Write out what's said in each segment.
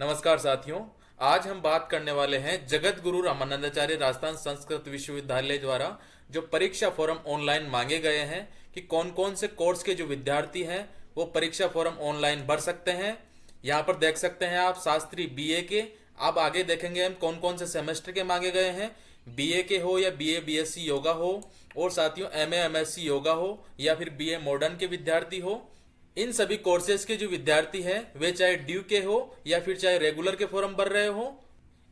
नमस्कार साथियों। आज हम बात करने वाले हैं जगत गुरु रामानंदाचार्य राजस्थान संस्कृत विश्वविद्यालय द्वारा जो परीक्षा फॉर्म ऑनलाइन मांगे गए हैं कि कौन कौन से कोर्स के जो विद्यार्थी हैं वो परीक्षा फॉर्म ऑनलाइन भर सकते हैं। यहाँ पर देख सकते हैं आप शास्त्री बीए के। अब आगे देखेंगे हम कौन कौन से सेमेस्टर के मांगे गए हैं, बीए के हो या बीए बीएससी योगा हो, और साथियों एमए एमएससी योगा हो या फिर बीए मॉडर्न के विद्यार्थी हो। इन सभी कोर्सेज के जो विद्यार्थी हैं वे चाहे ड्यू के हो या फिर चाहे रेगुलर के फॉर्म भर रहे हो,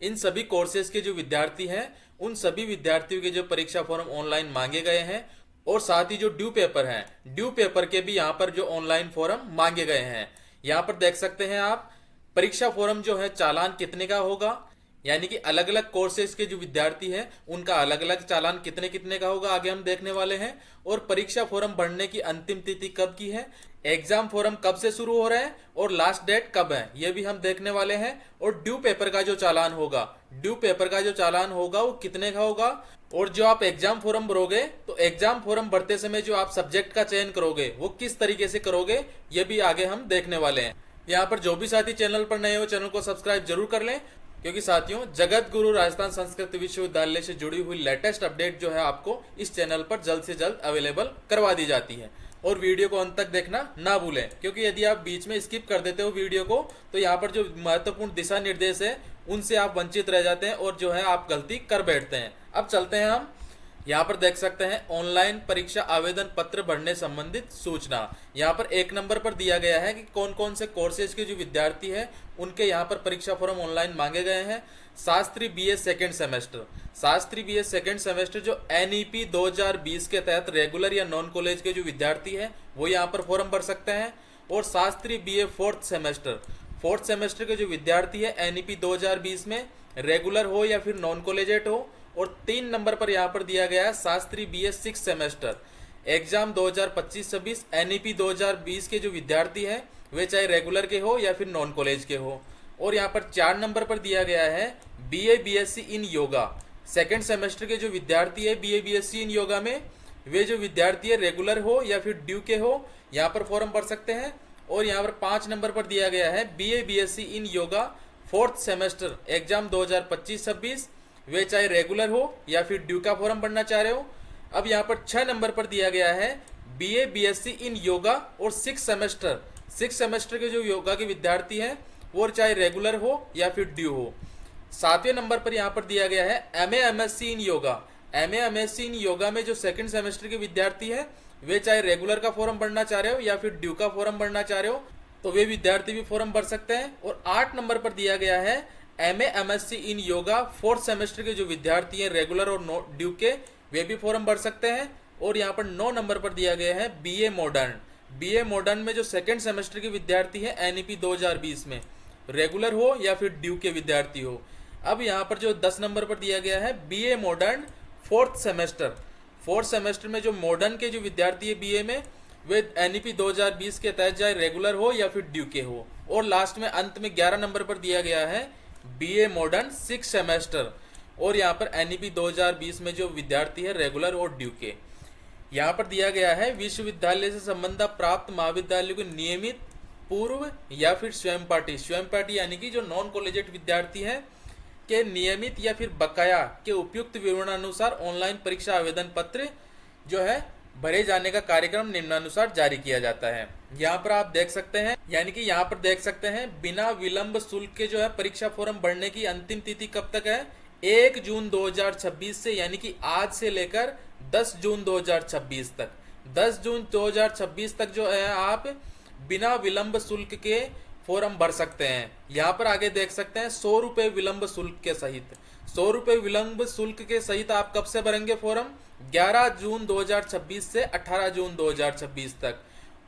इन सभी कोर्सेज के जो विद्यार्थी हैं उन सभी विद्यार्थियों के जो परीक्षा फॉर्म ऑनलाइन मांगे गए हैं, और साथ ही जो ड्यू पेपर हैं ड्यू पेपर के भी यहाँ पर जो ऑनलाइन फॉर्म मांगे गए हैं। यहाँ पर देख सकते हैं आप परीक्षा फॉर्म जो है चालान कितने का होगा, यानी कि अलग अलग कोर्सेज के जो विद्यार्थी हैं उनका अलग अलग चालान कितने कितने का होगा आगे हम देखने वाले हैं। और परीक्षा फॉर्म भरने की अंतिम तिथि कब की है, एग्जाम फॉर्म कब से शुरू हो रहा है और लास्ट डेट कब है, ये भी हम देखने वाले हैं। और ड्यू पेपर का जो चालान होगा, ड्यू पेपर का जो चालान होगा वो कितने का होगा, और जो आप एग्जाम फॉर्म भरोगे तो एग्जाम फॉर्म भरते समय जो आप सब्जेक्ट का चयन करोगे वो किस तरीके से करोगे, ये भी आगे हम देखने वाले हैं। यहाँ पर जो भी साथी चैनल पर नए हो चैनल को सब्सक्राइब जरूर कर लें, क्योंकि साथियों जगत गुरु राजस्थान संस्कृत विश्वविद्यालय से जुड़ी हुई लेटेस्ट अपडेट जो है आपको इस चैनल पर जल्द से जल्द अवेलेबल करवा दी जाती है। और वीडियो को अंत तक देखना ना भूलें, क्योंकि यदि आप बीच में स्किप कर देते हो वीडियो को तो यहाँ पर जो महत्वपूर्ण दिशा निर्देश है उनसे आप वंचित रह जाते हैं और जो है आप गलती कर बैठते हैं। अब चलते हैं हम, यहाँ पर देख सकते हैं ऑनलाइन परीक्षा आवेदन पत्र भरने संबंधित सूचना। यहाँ पर एक नंबर पर दिया गया है कि कौन कौन से कोर्सेज के जो विद्यार्थी हैं उनके यहाँ पर परीक्षा फॉर्म ऑनलाइन मांगे गए हैं। Shastri BA second semester, Shastri BA second semester जो एनईपी 2020 के तहत रेगुलर या नॉन कॉलेज के जो विद्यार्थी हैं वो यहाँ पर फॉर्म भर सकते हैं। और शास्त्री बीए फोर्थ सेमेस्टर के जो विद्यार्थी है एनईपी 2020 में रेगुलर हो या फिर नॉन कॉलेजेट हो। और 3 नंबर पर यहाँ पर दिया गया है Shastri BA six semester exam 2025-26 NEP 2020 के जो विद्यार्थी हैं वे चाहे रेगुलर के हो या फिर नॉन कॉलेज के हो। और यहाँ पर 4 नंबर पर दिया गया है BA BSc in yoga, second semester के जो विद्यार्थी है बीए बीएससी इन योगा में वे जो विद्यार्थी है रेगुलर हो या फिर ड्यू के हो यहाँ पर फॉर्म भर सकते हैं। और यहाँ पर 5 नंबर पर दिया गया है BA BSc in yoga fourth semester exam 2025-26 वे चाहे रेगुलर हो या फिर ड्यू का फॉर्म भरना चाह रहे हो। अब यहाँ पर 6 नंबर पर दिया गया है बीए बीएससी इन योगा और सिक्स सेमेस्टर के जो योगा के विद्यार्थी हैं वो चाहे रेगुलर हो या फिर ड्यू हो। 7वें नंबर पर यहाँ पर दिया गया है MA MSc in yoga, MA MSc in yoga में जो सेकंड सेमेस्टर के विद्यार्थी हैं वे चाहे रेगुलर का फॉर्म भरना चाह रहे हो या फिर ड्यू का फॉर्म भरना चाह रहे हो तो वे विद्यार्थी भी फॉर्म भर सकते हैं। और 8 नंबर पर दिया गया है MA MSc in yoga fourth semester के जो विद्यार्थी हैं रेगुलर और ड्यू के वे भी फॉर्म भर सकते हैं। और यहाँ पर 9 नंबर पर दिया गया है बीए मॉडर्न में जो सेकंड सेमेस्टर के विद्यार्थी हैं एनईपी 2020 में रेगुलर हो या फिर ड्यू के विद्यार्थी हो। अब यहाँ पर जो 10 नंबर पर दिया गया है बीए मॉडर्न फोर्थ सेमेस्टर में जो मॉडर्न के जो विद्यार्थी है बीए में वे एनईपी 2020 के तहत चाहे रेगुलर हो या फिर ड्यू के हो। और लास्ट में अंत में 11 नंबर पर दिया गया है बीए मॉडर्न सिक्स सेमेस्टर और यहाँ पर एनईपी 2020 में जो विद्यार्थी है रेगुलर और ड्यू के। यहाँ पर दिया गया है विश्वविद्यालय से संबंध प्राप्त महाविद्यालयों के नियमित पूर्व या फिर स्वयं पार्टी यानी कि जो नॉन कॉलेजेट विद्यार्थी हैं के नियमित या फिर बकाया के उपयुक्त विवरणानुसार ऑनलाइन परीक्षा आवेदन पत्र जो है भरे जाने का कार्यक्रम निम्नानुसार जारी किया जाता है। यहाँ पर आप देख सकते हैं, यानी कि यहाँ पर देख सकते हैं बिना विलंब शुल्क के जो है परीक्षा फॉर्म भरने की अंतिम तिथि कब तक है, 1 जून 2026 से, यानी कि आज से लेकर 10 जून 2026 तक। 10 जून 2026 तक जो है आप बिना विलंब शुल्क के फॉर्म भर सकते हैं। यहाँ पर आगे देख सकते हैं 100 रुपये विलंब शुल्क के सहित, 100 रुपये विलंब शुल्क के सहित आप कब से भरेंगे फॉर्म, 11 जून 2026 से 18 जून 2026 तक।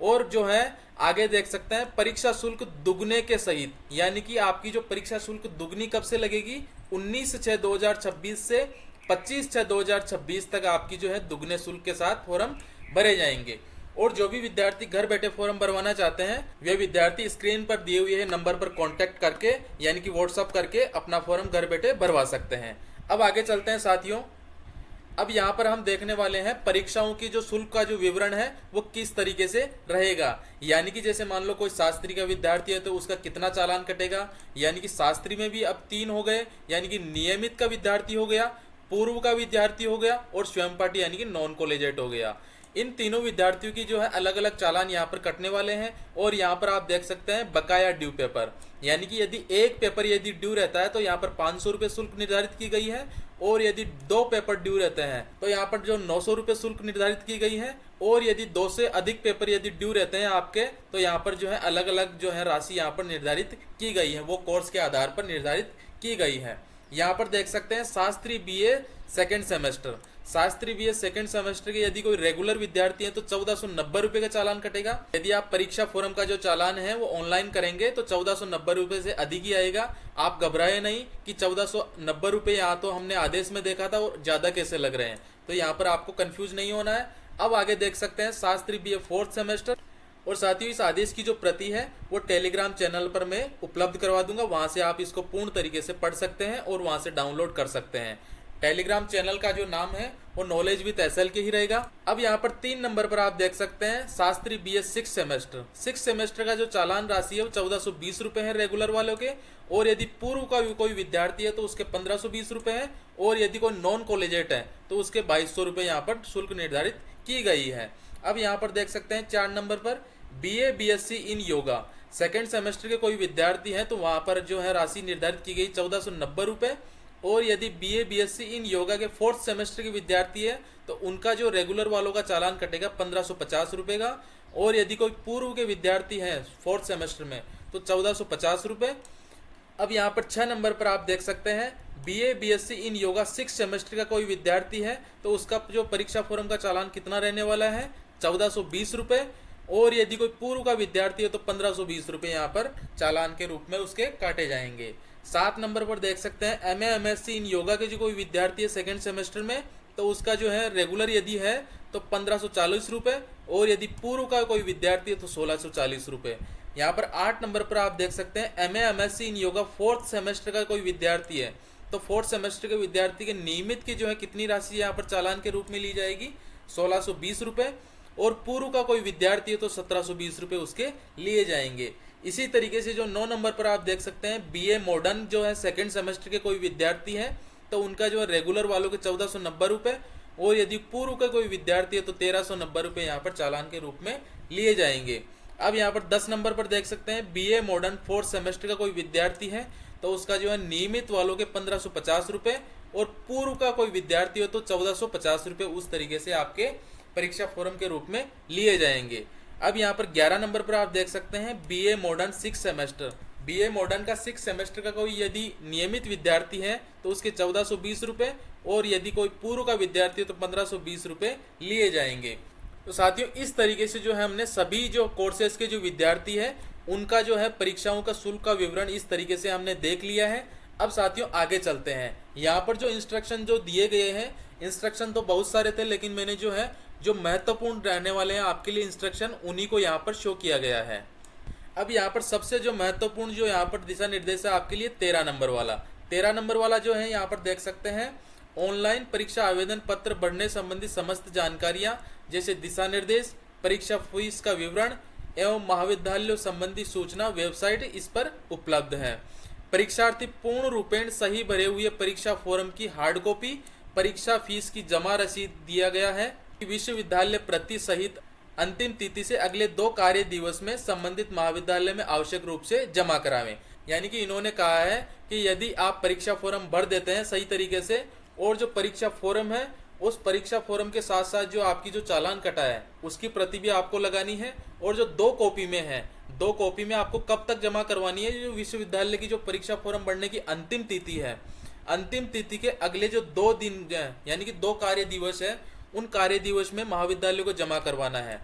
और जो है आगे देख सकते हैं परीक्षा शुल्क दुगने के सहित, यानी कि आपकी जो परीक्षा शुल्क दुगनी कब से लगेगी, 19/6/2026 से 25/6/2026 तक आपकी जो है दुगने शुल्क के साथ फॉर्म भरे जाएंगे। और जो भी विद्यार्थी घर बैठे फॉर्म भरवाना चाहते हैं वे विद्यार्थी स्क्रीन पर दिए हुए नंबर पर कांटेक्ट करके यानी कि व्हाट्सअप करके अपना फॉर्म घर बैठे भरवा सकते हैं। अब आगे चलते हैं साथियों, अब यहाँ पर हम देखने वाले हैं परीक्षाओं की जो शुल्क का जो विवरण है वो किस तरीके से रहेगा। यानी कि जैसे मान लो कोई शास्त्री का विद्यार्थी है तो उसका कितना चालान कटेगा। यानी कि शास्त्री में भी अब 3 हो गए, यानी कि नियमित का विद्यार्थी हो गया, पूर्व का विद्यार्थी हो गया और स्वयं पाठी यानी कि नॉन कॉलेजिएट हो गया। इन तीनों विद्यार्थियों की जो है अलग अलग चालान यहाँ पर कटने वाले हैं। और यहाँ पर आप देख सकते हैं बकाया ड्यू पेपर, यानी कि यदि एक पेपर यदि ड्यू रहता है तो यहाँ पर 500 रुपये शुल्क निर्धारित की गई है, और यदि 2 पेपर ड्यू रहते हैं तो यहाँ पर जो 900 रुपये शुल्क निर्धारित की गई है, और यदि 2 से अधिक पेपर यदि ड्यू रहते हैं आपके तो यहाँ पर जो है अलग अलग जो है राशि यहाँ पर निर्धारित की गई है, वो कोर्स के आधार पर निर्धारित की गई है। यहाँ पर देख सकते हैं Shastri BA second semester, Shastri BA second semester के यदि कोई रेगुलर विद्यार्थी है तो 1490 रुपये का चालान कटेगा। यदि आप परीक्षा फोरम का जो चालान है वो ऑनलाइन करेंगे तो 1490 रुपये से अधिक ही आएगा। आप घबराए नहीं कि 1490 रुपये यहाँ तो हमने आदेश में देखा था और ज़्यादा कैसे लग रहे हैं, तो यहाँ पर आपको कन्फ्यूज नहीं होना है। अब आगे देख सकते हैं शास्त्री बीए फोर्थ सेमेस्टर, और साथ ही इस आदेश की जो प्रति है वो टेलीग्राम चैनल पर मैं उपलब्ध करवा दूंगा, वहाँ से आप इसको पूर्ण तरीके से पढ़ सकते हैं और वहाँ से डाउनलोड कर सकते हैं। टेलीग्राम चैनल का जो नाम है वो नॉलेज विद एसएल के ही रहेगा। अब यहाँ पर 3 नंबर पर आप देख सकते हैं शास्त्री बीएस 6 सेमेस्टर का जो चालान राशि है वो 1420 रुपये है रेगुलर वालों के, और यदि पूर्व का कोई विद्यार्थी है तो उसके 1520 रुपये है, और यदि कोई नॉन कॉलेजिएट है तो उसके 2200 रुपये यहाँ पर शुल्क निर्धारित की गई है। अब यहाँ पर देख सकते हैं 4 नंबर पर BA BSc in yoga second semester के कोई विद्यार्थी हैं तो वहाँ पर जो है राशि निर्धारित की गई 1490 रुपये, और यदि बीए बीएससी इन योगा के 4th सेमेस्टर के विद्यार्थी है तो उनका जो रेगुलर वालों का चालान कटेगा 1550 रुपये का, और यदि कोई पूर्व के विद्यार्थी हैं 4th सेमेस्टर में तो 1450 रुपये। अब यहाँ पर 6 नंबर पर आप देख सकते हैं BA BSc in yoga 6 semester का कोई विद्यार्थी है तो उसका जो परीक्षा फोरम का चालान कितना रहने वाला है 1420 रुपये, और यदि कोई पूर्व का विद्यार्थी है तो 1520 रुपये यहाँ पर चालान के रूप में उसके काटे जाएंगे। 7 नंबर पर देख सकते हैं एमए एमएससी इन योगा के जो कोई विद्यार्थी है सेकेंड सेमेस्टर में तो उसका जो है रेगुलर यदि है तो 1540 रुपये, और यदि पूर्व का कोई विद्यार्थी है तो 1640 रुपये। यहाँ पर 8 नंबर पर आप देख सकते हैं MA MSc in yoga 4th semester का कोई विद्यार्थी है तो 4th सेमेस्टर के विद्यार्थी के नियमित की जो है कितनी राशि यहाँ पर चालान के रूप में ली जाएगी 1620 रुपये, और पूर्व का कोई विद्यार्थी है तो 1720 रुपये उसके लिए जाएंगे। इसी तरीके से जो 9 नंबर पर आप देख सकते हैं बीए मॉडर्न जो है सेकंड सेमेस्टर के कोई विद्यार्थी है तो उनका जो है रेगुलर वालों के 1490 रुपये, और यदि पूर्व का कोई विद्यार्थी है तो 1390 रुपये यहाँ पर चालान के रूप में लिए जाएंगे। अब यहाँ पर 10 नंबर पर देख सकते हैं बीए मॉडर्न 4th सेमेस्टर का कोई विद्यार्थी है तो उसका जो है नियमित वालों के 1550 रुपये, और पूर्व का कोई विद्यार्थी हो तो 1450 रुपये उस तरीके से आपके परीक्षा फोरम के रूप में लिए जाएंगे। अब यहाँ पर 11 नंबर पर आप देख सकते हैं BA modern 6 semester, BA modern का 6 सेमेस्टर का कोई यदि नियमित विद्यार्थी है तो उसके 1420 रुपये, और यदि कोई पूर्व का विद्यार्थी है तो 1520 रुपये लिए जाएंगे। तो साथियों इस तरीके से जो है हमने सभी जो कोर्सेज के जो विद्यार्थी है उनका जो है परीक्षाओं का शुल्क का विवरण इस तरीके से हमने देख लिया है। अब साथियों आगे चलते हैं। यहाँ पर जो इंस्ट्रक्शन जो दिए गए हैं, इंस्ट्रक्शन तो बहुत सारे थे लेकिन मैंने जो है जो महत्वपूर्ण रहने वाले हैं आपके लिए इंस्ट्रक्शन उन्हीं को यहाँ पर शो किया गया है। अब यहाँ पर सबसे जो महत्वपूर्ण जो यहाँ पर दिशा निर्देश है आपके लिए 13 नंबर वाला जो है यहाँ पर देख सकते हैं ऑनलाइन परीक्षा आवेदन पत्र भरने संबंधी समस्त जानकारियाँ जैसे दिशा निर्देश, परीक्षा फीस का विवरण एवं महाविद्यालयों संबंधी सूचना वेबसाइट इस पर उपलब्ध है। परीक्षार्थी पूर्ण रूपेण सही भरे हुए परीक्षा फॉर्म की हार्ड कॉपी, परीक्षा फीस की जमा रसीद दिया गया है। विश्वविद्यालय प्रति सहित अंतिम तिथि से अगले 2 कार्य दिवस में संबंधित महाविद्यालय में आवश्यक रूप से जमा करावें। यानी कि इन्होंने कहा है कि यदि आप परीक्षा फॉर्म भर देते हैं सही तरीके से और जो परीक्षा फॉर्म है उस परीक्षा फॉर्म के साथ साथ जो आपकी जो चालान कटा है उसकी प्रति भी आपको लगानी है, और जो 2 कॉपी में है 2 कॉपी में आपको कब तक जमा करवानी है, जो विश्वविद्यालय की जो परीक्षा फॉर्म भरने की अंतिम तिथि है, अंतिम तिथि के अगले जो 2 दिन यानी कि 2 कार्य दिवस है उन कार्य दिवस में महाविद्यालय को जमा करवाना है।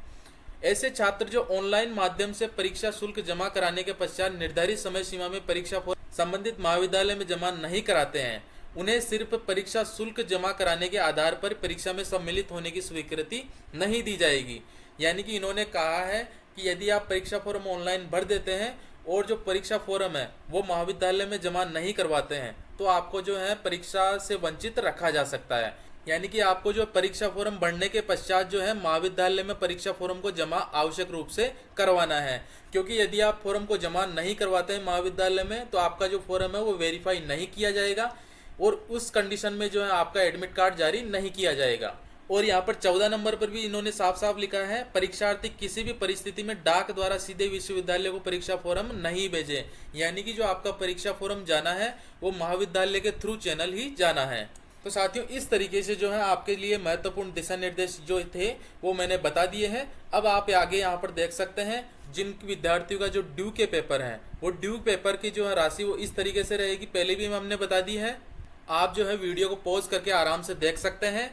ऐसे छात्र जो ऑनलाइन माध्यम से परीक्षा शुल्क जमा कराने के पश्चात निर्धारित समय सीमा में परीक्षा फॉर्म संबंधित महाविद्यालय में जमा नहीं कराते हैं, उन्हें सिर्फ परीक्षा शुल्क जमा कराने के आधार पर परीक्षा में सम्मिलित होने की स्वीकृति नहीं दी जाएगी। यानी कि इन्होंने कहा है कि यदि आप परीक्षा फॉर्म ऑनलाइन भर देते हैं और जो परीक्षा फॉर्म है वो महाविद्यालय में जमा नहीं करवाते हैं तो आपको जो है परीक्षा से वंचित रखा जा सकता है। यानी कि आपको जो परीक्षा फॉर्म भरने के पश्चात जो है महाविद्यालय में परीक्षा फॉर्म को जमा आवश्यक रूप से करवाना है, क्योंकि यदि आप फॉर्म को जमा नहीं करवाते हैं महाविद्यालय में तो आपका जो फॉर्म है वो वेरीफाई नहीं किया जाएगा और उस कंडीशन में जो है आपका एडमिट कार्ड जारी नहीं किया जाएगा। और यहाँ पर 14 नंबर पर भी इन्होंने साफ साफ लिखा है, परीक्षार्थी किसी भी परिस्थिति में डाक द्वारा सीधे विश्वविद्यालय को परीक्षा फॉर्म नहीं भेजे। यानी कि जो आपका परीक्षा फॉर्म जाना है वो महाविद्यालय के थ्रू चैनल ही जाना है। तो साथियों इस तरीके से जो है आपके लिए महत्वपूर्ण दिशा निर्देश जो थे वो मैंने बता दिए हैं। अब आप आगे यहाँ पर देख सकते हैं जिन विद्यार्थियों का जो ड्यू के पेपर है वो ड्यू पेपर की जो है राशि वो इस तरीके से रहेगी, पहले भी हमने बता दी है। आप जो है वीडियो को पॉज करके आराम से देख सकते हैं।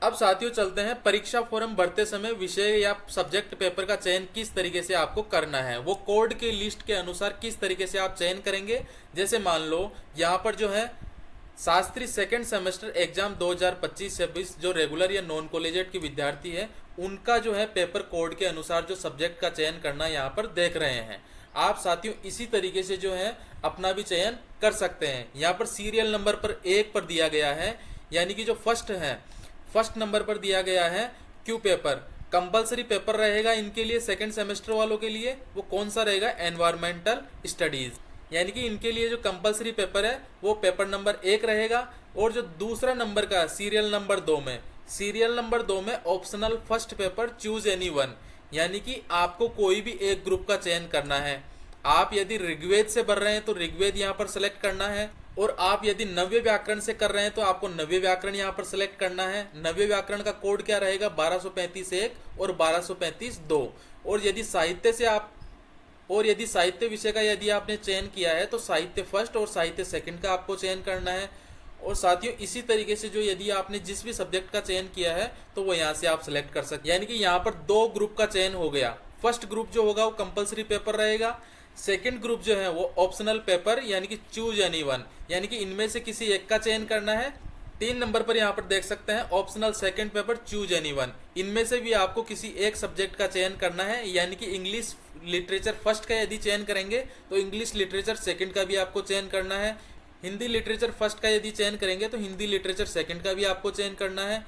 अब साथियों चलते हैं परीक्षा फॉर्म भरते समय विषय या सब्जेक्ट पेपर का चयन किस तरीके से आपको करना है, वो कोड के लिस्ट के अनुसार किस तरीके से आप चयन करेंगे। जैसे मान लो यहाँ पर जो है शास्त्री सेकंड सेमेस्टर एग्जाम 2025-26 जो रेगुलर या नॉन कॉलेजिएट के विद्यार्थी है उनका जो है पेपर कोड के अनुसार जो सब्जेक्ट का चयन करना यहाँ पर देख रहे हैं। आप साथियों इसी तरीके से जो है अपना भी चयन कर सकते हैं। यहाँ पर सीरियल नंबर पर 1 पर दिया गया है, यानी कि जो फर्स्ट नंबर पर दिया गया है क्यू पेपर कंपलसरी पेपर रहेगा इनके लिए। सेकंड सेमेस्टर वालों के लिए वो कौन सा रहेगा, एनवायरमेंटल स्टडीज, यानी कि इनके लिए जो कंपलसरी पेपर है वो पेपर नंबर 1 रहेगा। और जो दूसरा नंबर का सीरियल नंबर 2 में optional first paper choose any one, यानी कि आपको कोई भी एक ग्रुप का चयन करना है। आप यदि ऋग्वेद से भर रहे हैं तो ऋग्वेद यहाँ पर सेलेक्ट करना है, और आप यदि नव्य व्याकरण से कर रहे हैं तो आपको नव्य व्याकरण यहाँ पर सेलेक्ट करना है। नव्य व्याकरण का कोड क्या रहेगा, 1235-1 और 1235-2। और यदि साहित्य विषय का यदि आपने चयन किया है तो साहित्य फर्स्ट और साहित्य सेकंड का आपको चयन करना है। और साथियों इसी तरीके से जो यदि आपने जिस भी सब्जेक्ट का चयन किया है तो वो यहाँ से आप सिलेक्ट कर सकते हैं। यानी कि यहाँ पर 2 ग्रुप का चयन हो गया। फर्स्ट ग्रुप जो होगा वो कंपलसरी पेपर रहेगा, सेकंड ग्रुप जो है वो ऑप्शनल पेपर यानी कि चूज एनी वन, यानी कि इनमें से किसी एक का चयन करना है। 3 नंबर पर यहाँ पर देख सकते हैं optional second paper choose any one, इनमें से भी आपको किसी एक सब्जेक्ट का चयन करना है। यानी कि इंग्लिश लिटरेचर फर्स्ट का यदि चयन करेंगे तो इंग्लिश लिटरेचर सेकंड का भी आपको चयन करना है। हिंदी लिटरेचर फर्स्ट का यदि चयन करेंगे तो हिंदी लिटरेचर सेकंड का भी आपको चयन करना है।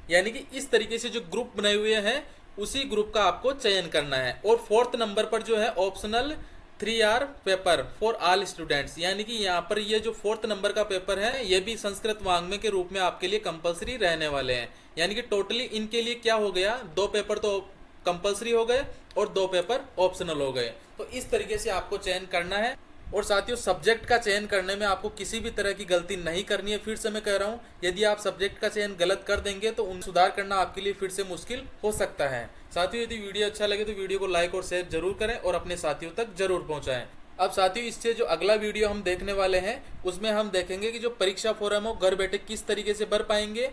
यानी कि इस तरीके से जो ग्रुप बने हुए हैं उसी ग्रुप का आपको चयन करना है। और 4th नंबर पर जो है optional 3R paper for all students, यानी कि यहाँ पर ये जो 4th नंबर का पेपर है ये भी संस्कृत वाङ्मय के रूप में आपके लिए कंपलसरी रहने वाले हैं। यानी कि टोटली इनके लिए क्या हो गया, 2 पेपर तो कंपलसरी हो गए और 2 पेपर ऑप्शनल हो गए। तो इस तरीके से आपको चयन करना है। और साथियों सब्जेक्ट का चयन करने में आपको किसी भी तरह की गलती नहीं करनी है। फिर से मैं कह रहा हूँ, यदि आप सब्जेक्ट का चयन गलत कर देंगे तो उन सुधार करना आपके लिए फिर से मुश्किल हो सकता है। साथियों यदि वीडियो अच्छा लगे तो वीडियो को लाइक और शेयर जरूर करें और अपने साथियों तक जरूर पहुंचाएं। अब साथियों इससे जो अगला वीडियो हम देखने वाले हैं उसमें हम देखेंगे कि जो परीक्षा फॉर्म हो घर बैठे किस तरीके से भर पाएंगे।